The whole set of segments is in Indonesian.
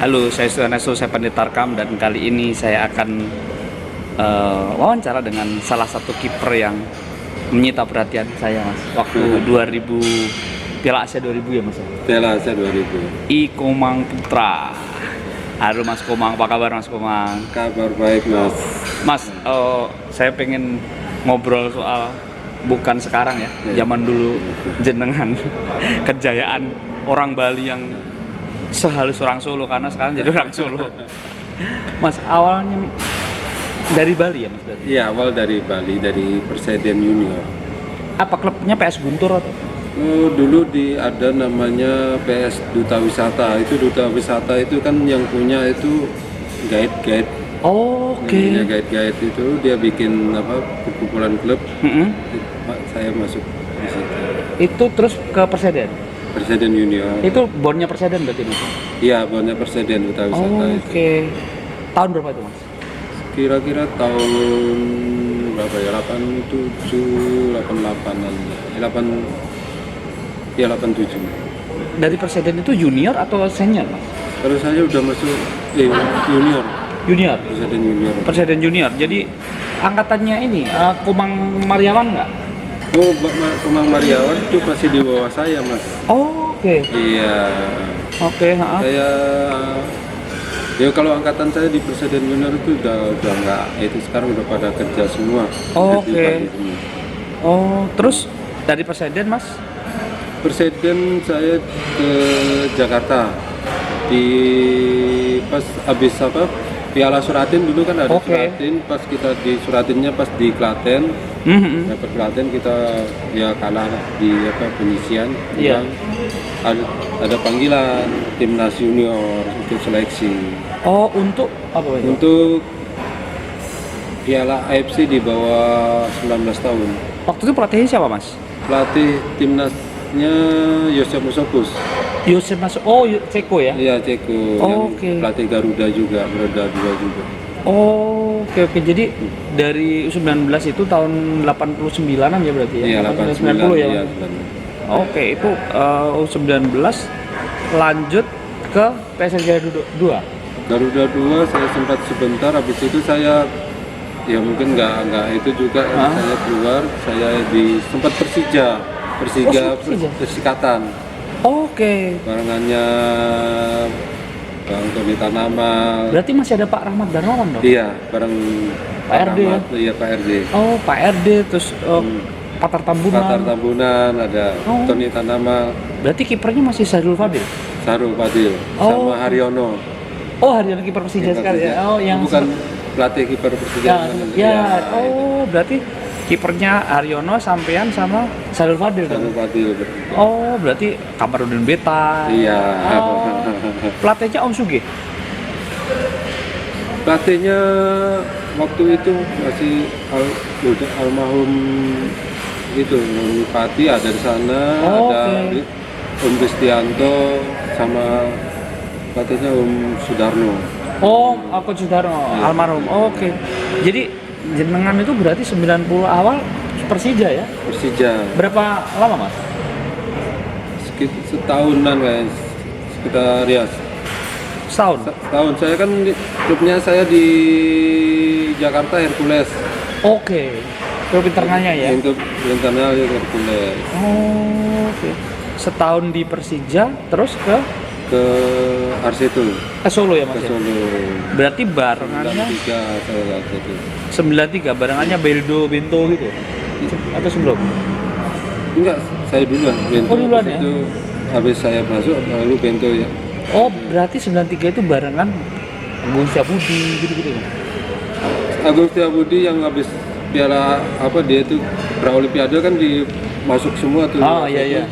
Halo, saya Suhaneso, saya Pandita Tarkam, dan kali ini saya akan wawancara dengan salah satu kiper yang menyita perhatian saya, Mas. Waktu 2000 Piala Asia 2000 ya, Mas. Piala Asia 2000. I Komang Putra. Halo Mas Komang, apa kabar Mas Komang? Kabar baik, Mas. Mas, saya pengen ngobrol soal bukan sekarang ya, zaman dulu jenengan kejayaan orang Bali yang sehalus orang Solo, karena sekarang jadi orang Solo. Mas, awalnya dari Bali ya, Mas? Iya, awal dari Bali, dari Perseden Junior. Apa klubnya PS Guntur atau? Oh, dulu ada namanya PS Duta Wisata. Itu Duta Wisata itu kan yang punya itu guide-guide. Oh, oke. Namanya guide-guide itu dia bikin perkumpulan klub. Saya masuk di situ. Itu terus ke Perseden? Perseden Junior. Itu bornya Perseden berarti, Mas? Iya, bornya Perseden Duta Wisata itu. Oke. Tahun berapa itu, Mas? Kira-kira tahun berapa ya? 87, 88-an. 87. Dari Perseden itu junior atau senior, Mas? Kalau saya udah masuk junior. Junior. Perseden Junior. Perseden junior. Jadi angkatannya ini Komang Mariawan nggak? Oh, Komang Mariawan itu masih di bawah saya, Mas. Oh, oke. Iya. Oke, Saya ya kalau angkatan saya di Perseden Junior itu udah nggak, itu sekarang udah pada kerja semua. Oh, Di oke. Bali semua. Oh, terus dari Perseden, Mas? Perseden saya ke Jakarta pas habis Piala Suratin dulu kan ada. Suratin, pas kita di Suratinnya pas di Klaten. Dapat Klaten kita ya kalah di penyisian. Iya. Ada panggilan timnas junior untuk seleksi. Oh, untuk apa itu? Untuk Piala AFC di bawah 19 tahun. Waktu itu pelatihnya siapa, Mas? Pelatih timnasnya Yosef Musopus. Yosef masuk. Oh, Ceko ya? Iya, Ceko. Oh, yang pelatih Garuda juga, Garuda 2 juga. Oh, oke. Jadi dari U19 itu tahun 89-an ya berarti ya? Iya, 90 ya? Iya, Oke, itu U19 lanjut ke PSG Garuda 2. Garuda 2 saya sempat sebentar, habis itu saya ya mungkin nggak itu juga. Saya keluar, saya sempat Persija Persikatan. Oke. Barengannya Bang Tony Tanamal. Berarti masih ada Pak Rahmat Darmawan dong? Iya, bareng Pak RD ya? Iya, Pak RD. Oh, Pak RD, terus Patar Tambunan. Ada Tony Tanamal. Berarti kipernya masih Sahrul Fadil? Sarul Fadil sama Haryono. Oh, Haryono kiper Persija sekarang ya? Oh, yang bukan pelatih kiper Persija. Ya. Oh, berarti kipernya Haryono sampean sama Sahrul Fadil. Sarul Fadil. Oh, berarti Kamarudin Beta. Iya. Oh. Pelatihnya Om Sugih? Pelatihnya waktu itu masih almarhum gitu, Pati ada di sana. Ada Om Kristianto sama pelatihnya Om Sudarno. Oh, aku Sudarno, almarhum. Oke. Jadi jenengan itu berarti 90 awal Persija ya? Persija. Berapa lama, Mas? Setahunan guys. Sekitar ya. Setahun. Saya kan klubnya saya di Jakarta Hercules. Oke. Klub internalnya ya? Klub internalnya Hercules. Oh, oke. Setahun di Persija, terus ke Arseto. Solo ya, Mas? Ke Solo. Berarti barengannya 93 saya Arseto. 93 barengannya Beldo Bento gitu. Atau sebelum? Enggak, saya duluan. Bento. Oh, duluan ya? Itu habis saya masuk lalu Bento ya. Oh, berarti 93 itu barengan Agung Setiabudi gitu-gitu ya? Agung Setiabudi yang habis piala dia itu Praolimpiade kan masuk semua tuh. Oh, iya.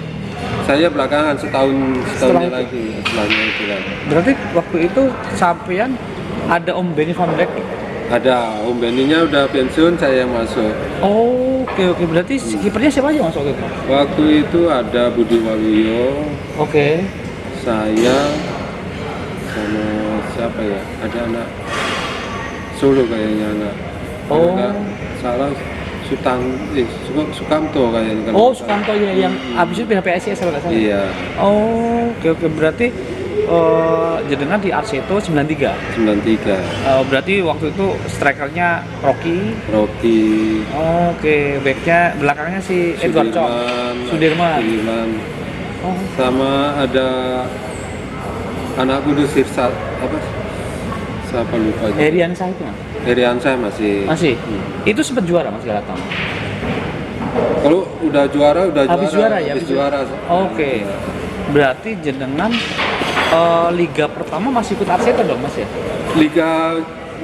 Saya belakangan setahunnya lagi setelahnya itu kan. Berarti waktu itu sampean ada Om Benny van Dijk? Ada, Om Benny-nya udah pensiun, saya yang masuk. Oh, oke. Berarti kipernya siapa aja masuk itu? Waktu itu ada Budi Waluyo. Oke. Saya sama siapa ya? Ada anak Solo kayaknya anak. Oh. Nggak salah Sukamto kayaknya. Oh, Sukamto ya, yang abis itu pindah PSIS kalau nggak salah. Iya. Oh, oke. Berarti jenengan di Arseto 93. 93. Berarti waktu itu strikernya Rocky. Oke, backnya belakangnya si Edward Chong. Sudirman. Oh. Sama ada anak kudus Sirsat apa? Siapa lupa. Heriansyah itu, Mas? Heriansyah masih. Itu sempat juara Mas Galata. Kalau udah juara habis juara ya. Habis juara. Oke. Berarti jenengan liga pertama masih ikut Arseto dong Mas ya?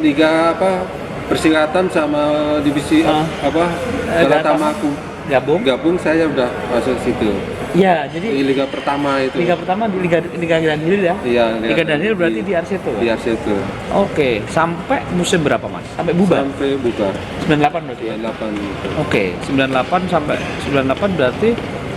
Liga apa? Persikatan sama divisi Galata Maku. Gabung saya udah masuk situ. Iya, jadi di liga pertama itu. Liga pertama di Liga Danhil ya? Iya, Liga Danhil berarti di Arseto. Di Arseto. Oke, sampai musim berapa Mas? Sampai bubar? Sampai bubar. 98 berarti ya? 98. Oke, 98 sampai 98 berarti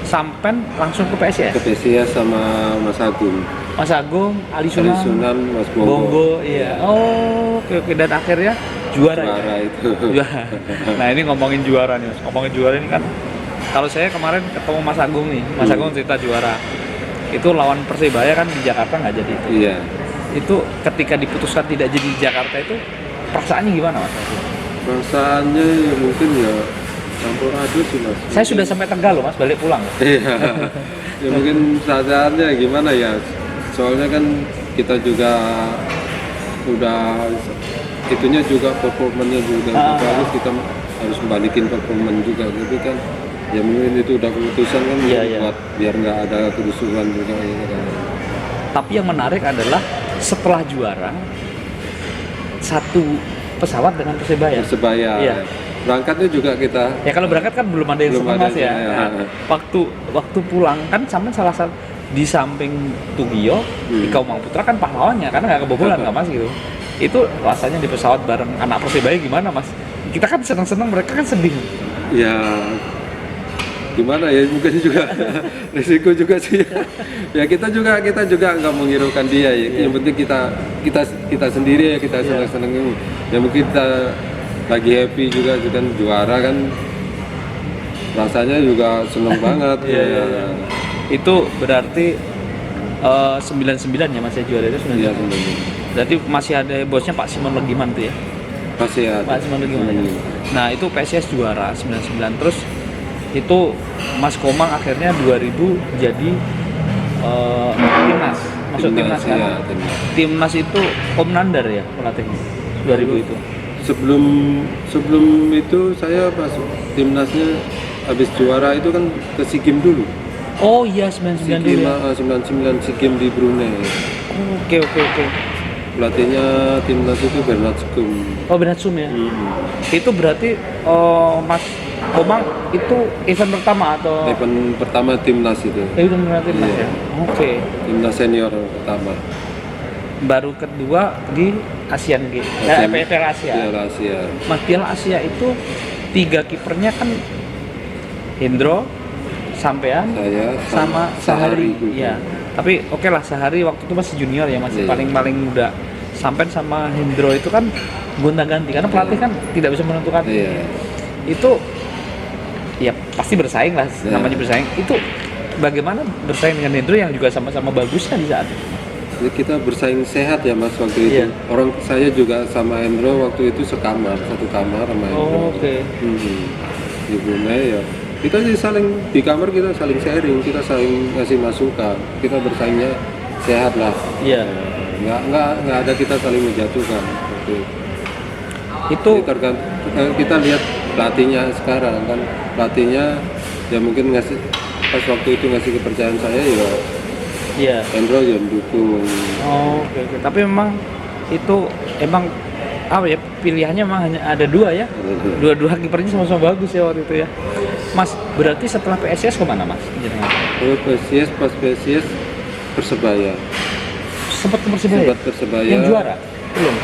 sampai langsung ke PSIS? Ke PSIS sama Mas Agung. Mas Agung, Ali Sunan, Mas Bongo. Iya. Oh, oke. Dan akhirnya juara ya? Itu. Juara. Nah, ini ngomongin juara nih Mas. Ngomongin juara ini kan kalau saya kemarin ketemu Mas Agung nih, Mas Agung cerita juara. Itu lawan Persebaya kan di Jakarta nggak jadi itu. Iya. Itu ketika diputuskan tidak jadi di Jakarta itu perasaannya gimana Mas? Perasaannya ya mungkin ya campur aduk sih Mas. Saya sudah sampai Tegal loh Mas, balik pulang. Iya. Ya mungkin perasaannya gimana ya? Soalnya kan kita juga udah itunya juga performanya juga bagus, kita harus membalikin performan juga gitu kan. Ya mungkin itu udah keputusan kan buat biar nggak ada kerusuhan juga ya kan. Tapi yang menarik adalah setelah juara satu pesawat dengan Persebaya. Iya. Berangkatnya juga kita. Ya kalau berangkat kan belum ada yang Mas ya. Nah, waktu pulang kan sampai salah satu di samping Tugio di Kaumang Putra kan pahlawannya karena nggak kebobolan nggak Mas gitu. Itu rasanya di pesawat bareng anak Persebaya gimana Mas? Kita kan senang-senang, mereka kan sedih. Ya gimana ya, mungkin juga risiko juga sih ya. Kita juga nggak menghiraukan dia ya. Yang penting kita sendiri ya, kita senang-senang ini ya. Mungkin kita lagi happy juga kan juara kan, rasanya juga seneng banget. Itu berarti 99 ya Mas ya, juara itu 99. Berarti masih ada bosnya Pak Simon Legiman tuh ya? Masih ada. Pak Simon Legiman. Nah itu PSIS juara 99, terus itu Mas Komang akhirnya 2000 jadi timnas, masuk timnas kan? Ya, timnas itu Om Nandar ya pelatihnya 2000 itu. Sebelum itu saya pas timnasnya habis juara itu kan ke SEA Games dulu. Oh iya 99 dulu ya? 99 SEA Games di Brunei. Oke. Pelatihnya timnas itu Bernard Sum. Oh Bernard Sum ya? Itu berarti Mas Komang itu event pertama atau? Event pertama timnas itu. Event timnas ya? Oke. Timnas senior pertama. Baru kedua di Asian Games, Piala Asia. Piala Asia. Mas Piala Asia itu 3 kipernya kan Hendro, Sampean, saya sama Sahari. Iya. Tapi oke lah, Sahari waktu itu masih junior ya, masih paling muda. Sampean sama Hendro itu kan gonta-ganti karena pelatih kan tidak bisa menentukan. Itu ya pasti bersaing lah, namanya bersaing. Itu bagaimana bersaing dengan Hendro yang juga sama-sama bagusnya di saat itu? Jadi kita bersaing sehat ya Mas waktu itu. Orang saya juga sama Hendro waktu itu satu kamar sama Hendro. Oke. Di Brunei ya. Kita sih di kamar kita saling sharing, kita saling ngasih masukan. Kita bersaingnya sehat lah. Iya. Nggak ada kita saling menjatuhkan. Itu kita lihat pelatihnya sekarang kan, pelatihnya ya mungkin pas waktu itu ngasih kepercayaan saya ya. Iya. Hendro yang dukung. Oke. Tapi memang itu pilihannya memang hanya ada 2 ya. Dua kipernya sama-sama bagus ya waktu itu ya. Mas, berarti setelah PSIS kemana Mas? Pas PSIS Persebaya. Sempat ke Persebaya? Sempat Persebaya. Yang juara? Belum?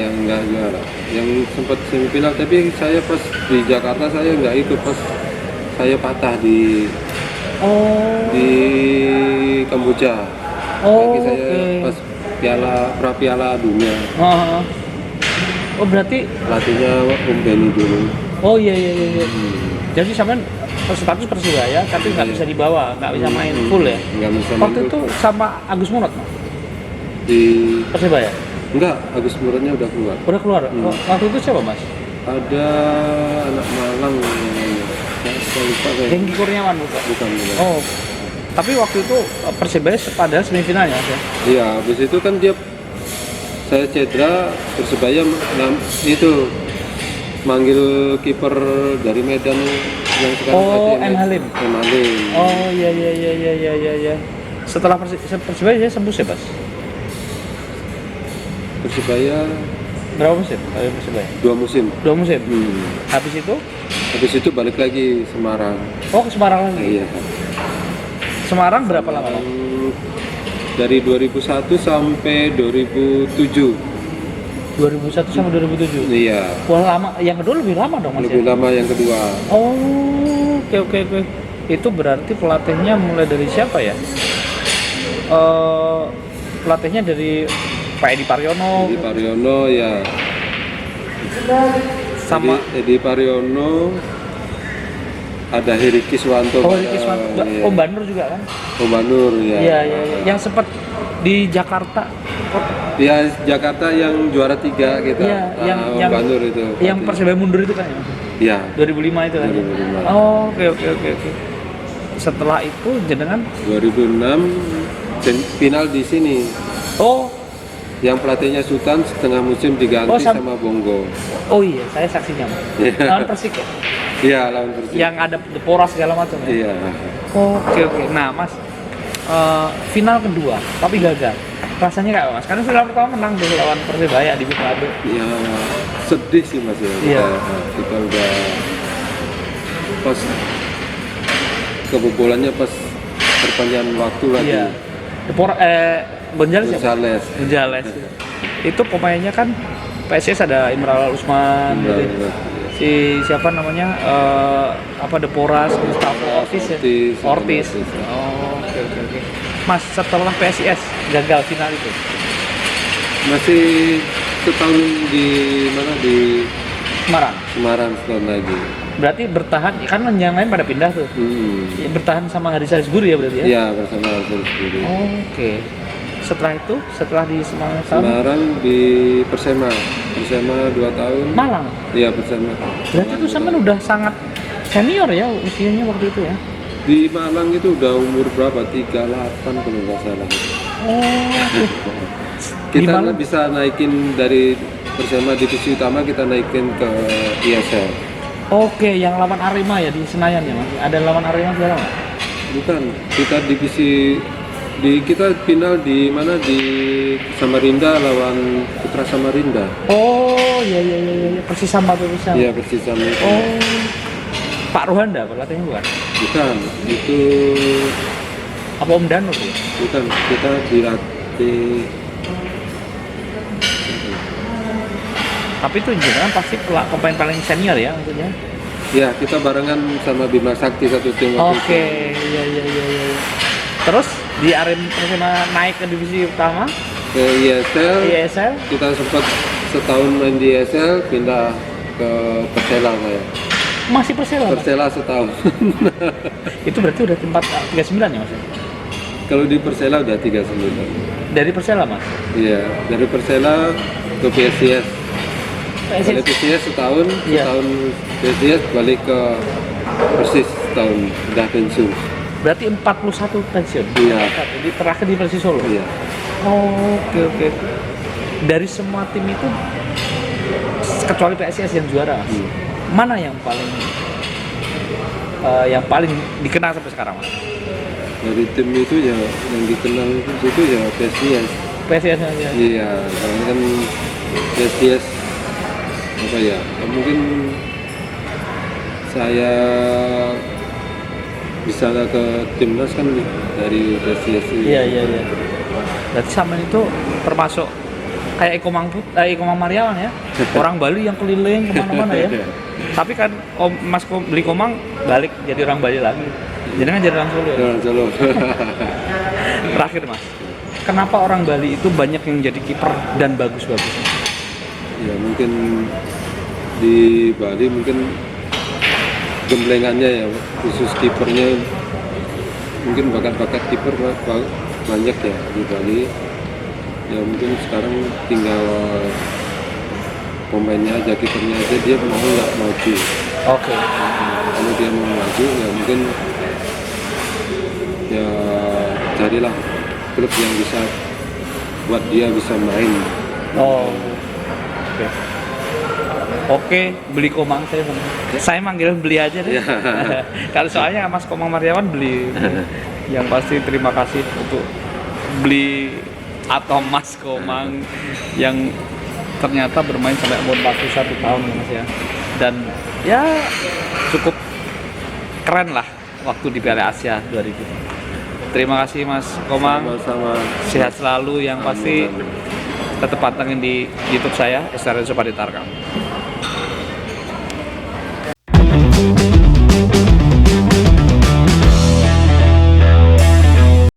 Yang enggak juara. Yang sempat semifinal, tapi saya pas di Jakarta saya nggak ikut, pas saya patah di Kamboja. Kaki saya pas Piala Dunia. Oh berarti pelatihnya Om Benny dulu. Oh iya. Jadi sampean status Persibaya tapi nggak Iya. bisa dibawa, nggak bisa main full ya. Nggak bisa main Waktu full. itu sama Agus Murad Mas, Di Persibaya. enggak, Agus Muradnya udah keluar. Udah keluar. Waktu itu siapa Mas? Ada anak Malang namanya. Saya lupa kayak. Hengki Kurniawan bukan? Bukan. Oh, tapi waktu itu Persibaya pada semifinalnya Mas ya? Iya, habis itu kan dia saya cedera, Persebaya itu manggil kiper dari Medan yang sekarang Oh, pelatih M. Halim. M. Halim. Oh iya iya iya iya iya iya. Iya. Setelah Persibaya dia sembuh ya Mas? Persebaya Berapa musim? Persibaya? 2 musim. 2 musim. Hmm. Habis itu? Habis itu balik lagi Semarang. Oh ke Semarang lagi. Iya. Semarang berapa lama Mas? Dari 2001 sampai 2007. 2001 sampai 2007. Iya. Wah lama, yang kedua lebih lama dong Mas Lebih ya? lama yang kedua. Oh, oke. Itu berarti pelatihnya mulai dari siapa ya? Pelatihnya dari Pak Edi Paryono Edi Paryono ya. sama Edi Paryono, ada Heri Kiswanto. Oh, Ricky Swanto. Iya. Om Banur juga kan? Om Banur ya. Iya. Yang sempat di Jakarta. Ya Jakarta yang juara 3 kita. Iya, yang Om Banur itu. Yang Persibaya mundur itu kan ya? Mas? Iya. 2005 itu kan? ya? 2005. Oh, oke. Setelah itu jenengan 2006 final di sini. oh Yang pelatihnya Sultan setengah musim diganti Oh, sama Bongo. oh iya, saya saksinya Mas. Iya. Lawan Persik ya? Iya, lawan Persib. Yang ada Depora segala macam ya? Iya. Oke. Nah, Mas, final kedua tapi gagal. Rasanya kayak apa, Mas? Karena final pertama menang tuh lawan Persibaya di Bukado. Ya sedih sih Mas ya. Iya. Kita udah pas kebobolannya pas perpanjangan waktu lagi. Iya. Depora Gonzales ya? Gonzales. Gonzales. Itu pemainnya kan PSIS ada Imral Usman, Iya, gitu. iya. Si siapa namanya Deporas, Gustavo Ortiz ya? Ortiz. Ortiz. Oh, oke. Mas, setelah PSIS gagal final itu. Masih setahun di mana di Semarang. Semarang setahun lagi. Berarti bertahan kan yang lain pada pindah tuh. Ya, bertahan sama Haris Harisburi ya berarti ya? Iya bersama Alfred sendiri. Oke. Setelah itu, setelah di Semarang tahun Semarang di Persema 2 tahun. Malang. Iya Persema. Berarti itu sama udah sangat senior ya usianya waktu itu ya? Di Malang itu udah umur berapa? 38 kalau nggak salah. Oh. Di Kita Malang? bisa naikin dari Persema divisi utama kita naikin ke ISL. Oke, yang lawan Arema ya di Senayan ya Mas? Ada lawan Arema sekarang nggak? Bukan, kita divisi kita final di mana di Samarinda lawan Putra Samarinda. Oh, iya. Persis sama. Iya persis sama. Oh. Pak Ruhanda pelatihnya bukan? Bukan, itu Apa Om Danur ya? bukan kita dilatih. Tapi itu jangan pasti pemain paling senior ya maksudnya. Ya kita barengan sama Bima Sakti satu tim waktu Oke, itu. iya. Terus di Persema naik ke divisi utama, Ke ISL, ISL. kita sempat setahun main di ISL, pindah ke Persela saya. Masih Persela. Mas? Persela setahun. Itu berarti udah tempat 39 ya Mas? Kalau di Persela udah 39. Dari Persela Mas? Iya, dari Persela ke PSIS. Balik PSIS. PSIS setahun, Iya. setahun PSIS balik ke Persis setahun, udah pensiun. Berarti 41 pensiun. Iya. Jadi terakhir di Persis Solo. Iya. Oh, oke. Dari semua tim itu kecuali PSIS yang juara, Mas. Mana yang paling dikenal sampai sekarang, Mas? Dari tim itu ya yang dikenal itu ya PSIS. PSIS aja. Iya, karena kan PSIS apa ya? Mungkin saya bisa ke timnas kan dari PSIS. Iya. Berarti sama itu termasuk kayak Eko Mang Mariawan ya, orang Bali yang keliling kemana-mana ya. Tapi kan Mas beli Komang balik jadi orang Bali lagi. Jadi kan jadi orang Solo. Ya? Orang Solo. Terakhir Mas, kenapa orang Bali itu banyak yang jadi kiper dan bagus-bagus? Ya mungkin di Bali mungkin gemblengannya ya, khusus kipernya mungkin bakat-bakat kiper banyak ya di Bali. Ya mungkin sekarang tinggal pemainnya aja, kipernya aja dia mau nggak maju. Oke. Kalau dia mau maju ya mungkin ya carilah klub yang bisa buat dia bisa main. Oh. Oke. Oke, beli Komang saya. Saya manggil beli aja deh. Ya. Kalau soalnya Mas Komang Maryawan beli. Yang pasti terima kasih untuk beli atau Mas Komang yang ternyata bermain sampai umur 41 tahun ya Mas ya. Dan ya cukup keren lah waktu di Piala Asia 2000. Terima kasih Mas Komang. Sama-sama. Sehat selalu, yang pasti Amin. tetap pantengin di YouTube saya, SRN Supaditarkam.